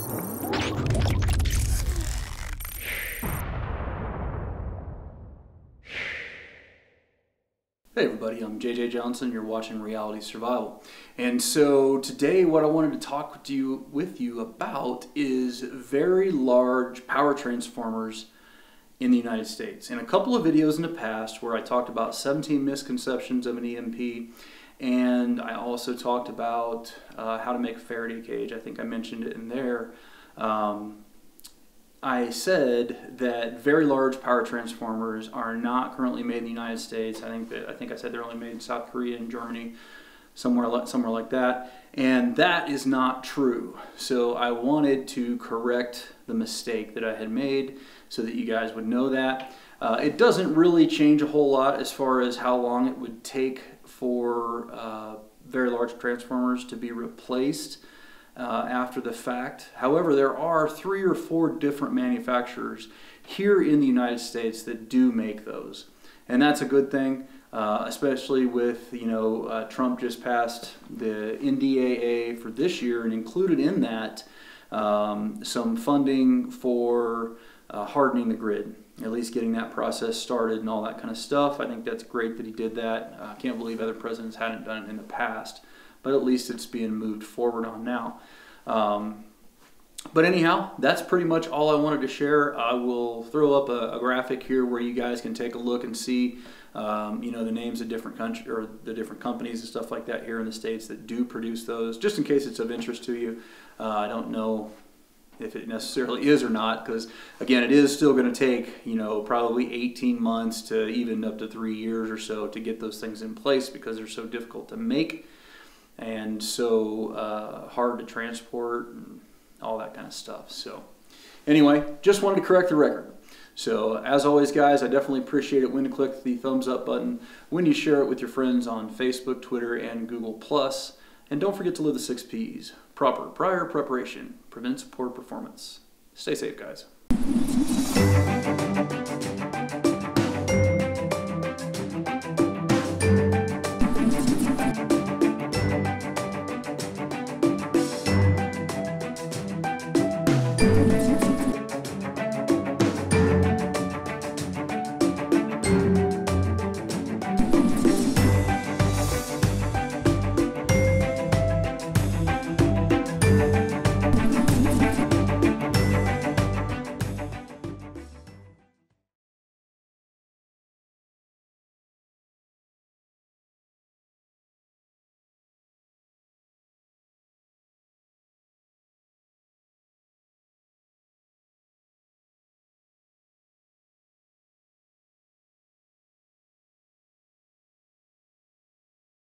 Hey everybody, I'm JJ Johnson. You're watching Reality Survival. And so today what I wanted to talk with you about is very large power transformers in the United States. In a couple of videos in the past where I talked about 17 misconceptions of an EMP, and I also talked about how to make a Faraday cage. I think I mentioned it in there. I said that very large power transformers are not currently made in the United States. I think I said they're only made in South Korea and Germany, somewhere like that. And that is not true. So I wanted to correct the mistake that I had made so that you guys would know that. It doesn't really change a whole lot as far as how long it would take for very large transformers to be replaced after the fact. However, there are 3 or 4 different manufacturers here in the United States that do make those, and that's a good thing, especially with, Trump just passed the NDAA for this year and included in that some funding for hardening the grid, at least getting that process started and all that kind of stuff. I think that's great that he did that. I can't believe other presidents hadn't done it in the past, but at least it's being moved forward on now. But anyhow, that's pretty much all I wanted to share. I will throw up a graphic here where you guys can take a look and see, the names of different countries or the different companies and stuff like that here in the States that do produce those, just in case it's of interest to you. I don't know if it necessarily is or not, because again, it is still going to take, probably 18 months to even up to 3 years or so to get those things in place because they're so difficult to make and so hard to transport and all that kind of stuff. So anyway, just wanted to correct the record. So as always, guys, I definitely appreciate it when you click the thumbs up button, when you share it with your friends on Facebook, Twitter, and Google+. And don't forget to live the 6 Ps. Proper prior preparation prevents poor performance. Stay safe, guys.